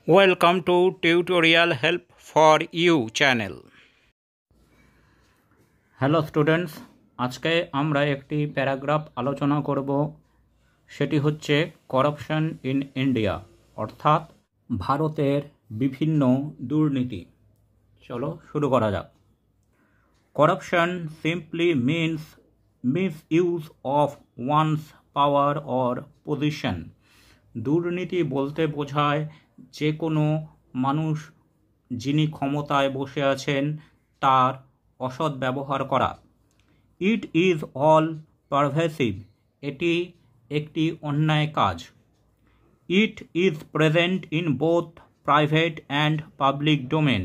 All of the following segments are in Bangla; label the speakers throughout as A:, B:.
A: Welcome to Tutorial Help for You channel. Hello students, আজকে আমরা একটি প্যারাগ্রাফ আলোচনা করব। সেটি হচ্ছে করাপশন ইন ইন্ডিয়া, অর্থাৎ ভারতের বিভিন্ন দুর্নীতি। চলো শুরু করা যাক। Corruption simply means misuse of one's power or position. দুর্নীতি বলতে বোঝায় যে কোনো মানুষ যিনি ক্ষমতায় বসে আছেন তার অসৎ ব্যবহার করা। ইট ইজ অল পারভেসিভ, এটি একটি অন্যায় কাজ। It is present in both private and public domain,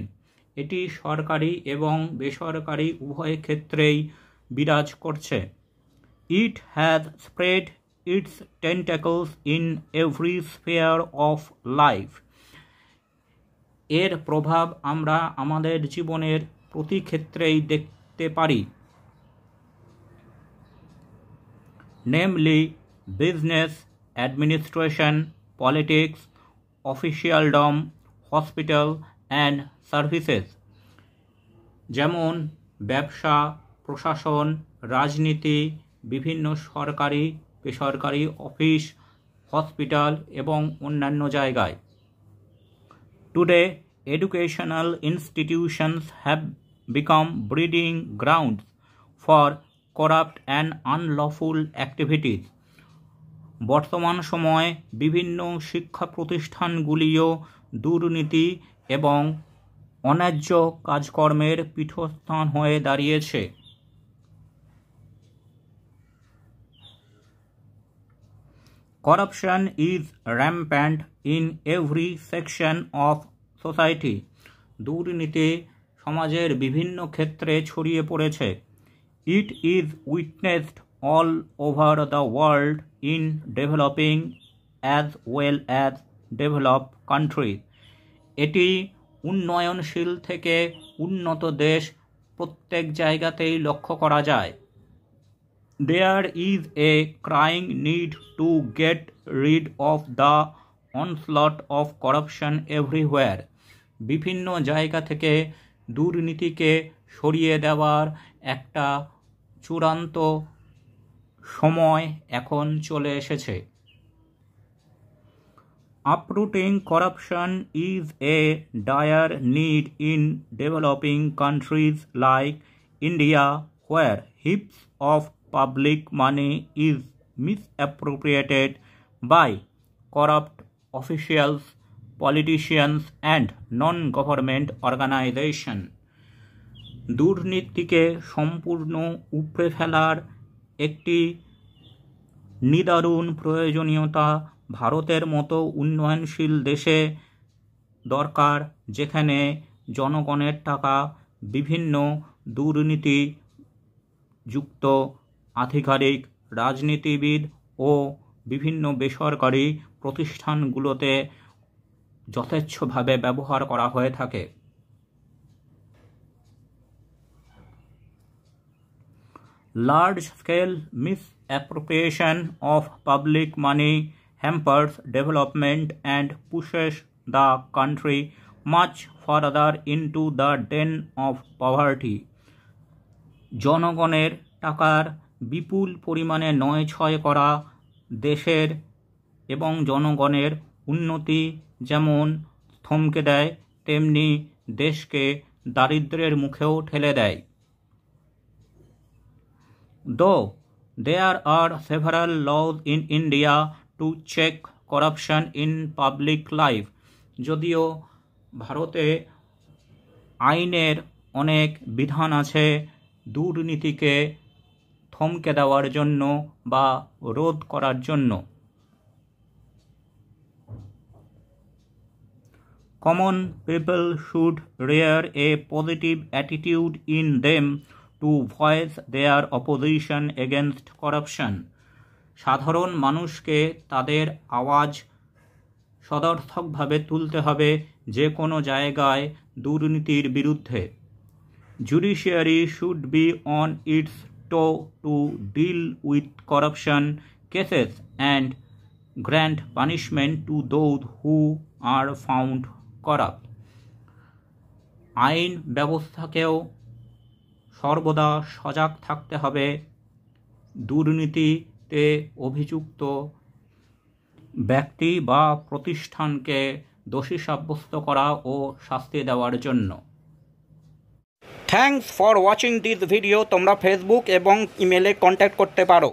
A: এটি সরকারি এবং বেসরকারি উভয় ক্ষেত্রেই বিরাজ করছে। It has spread its tentacles in every sphere of life, এর প্রভাব আমরা আমাদের জীবনের প্রতি ক্ষেত্রেই দেখতে পারি। Namely business, administration, politics, officialdom, hospital and services. যেমন ব্যবসা, প্রশাসন, রাজনীতি, বিভিন্ন সরকারি বেসরকারি অফিস, হসপিটাল এবং অন্যান্য জায়গায়। Today, educational institutions have become breeding grounds for corrupt and unlawful activities. বর্তমান সময়ে বিভিন্ন শিক্ষা প্রতিষ্ঠানগুলিও দুর্নীতি এবং অন্যায্য কাজকর্মের পীঠস্থান হয়ে দাঁড়িয়েছে। Corruption is rampant in every section of society. দুর্নীতি সমাজের বিভিন্ন ক্ষেত্রে ছড়িয়ে পড়েছে। It is witnessed all over the world in developing as well as developed countries. এটি উন্নয়নশীল থেকে উন্নত দেশ প্রত্যেক জায়গাতেই লক্ষ্য করা যায়। There is a crying need to get rid of the onslaught of corruption everywhere. বিভিন্ন জায়গা থেকে দুর্নীতিকে সরিয়ে দেওয়ার একটা চূড়ান্ত সময় এখন চলে এসেছে। Uprooting corruption is a dire need in developing countries like India, where heaps of public money is misappropriated by corrupt officials, politicians and non-government organizations. দুর্নীতিকে সম্পূর্ণ উপড়ে ফেলার একটি নিদারুণ প্রয়োজনীয়তা ভারতের মতো উন্নয়নশীল দেশে দরকার, যেখানে জনগণের টাকা বিভিন্ন দুর্নীতি যুক্ত আধিকারিক, রাজনীতিবিদ ও বিভিন্ন বেসরকারি প্রতিষ্ঠানগুলোতে যথেচ্ছভাবে ব্যবহার করা হয়ে থাকে। Large scale misappropriation of public money hampers development and pushes the country much further into the den of poverty. জনগণের টাকার বিপুল পরিমাণে নয়ছয় করা দেশের এবং জনগণের উন্নতি যেমন থমকে দেয়, তেমনি দেশকে দারিদ্র্যের মুখেও ঠেলে দেয়। Though there are several laws in India to check corruption in public life, যদিও ভারতে আইনের অনেক বিধান আছে দুর্নীতিকে থমকে দেওয়ার জন্য বা রোধ করার জন্য। Common people should rear a positive attitude in them to voice their opposition against corruption. সাধারণ মানুষকে তাদের আওয়াজ সদর্থকভাবে তুলতে হবে যে কোনো জায়গায় দুর্নীতির বিরুদ্ধে। Judiciary should be on its toe to deal with corruption cases and grant punishment to those who are found corrupt. আইন ব্যবস্থাকেও সর্বদা সজাগ থাকতে হবে দুর্নীতিতে অভিযুক্ত ব্যক্তি বা প্রতিষ্ঠানকে দোষী সাব্যস্ত করা ও শাস্তি দেওয়ার জন্য। Thanks for watching this video. তোমরা ফেসবুক এবং ইমেলে কন্ট্যাক্ট করতে পারো।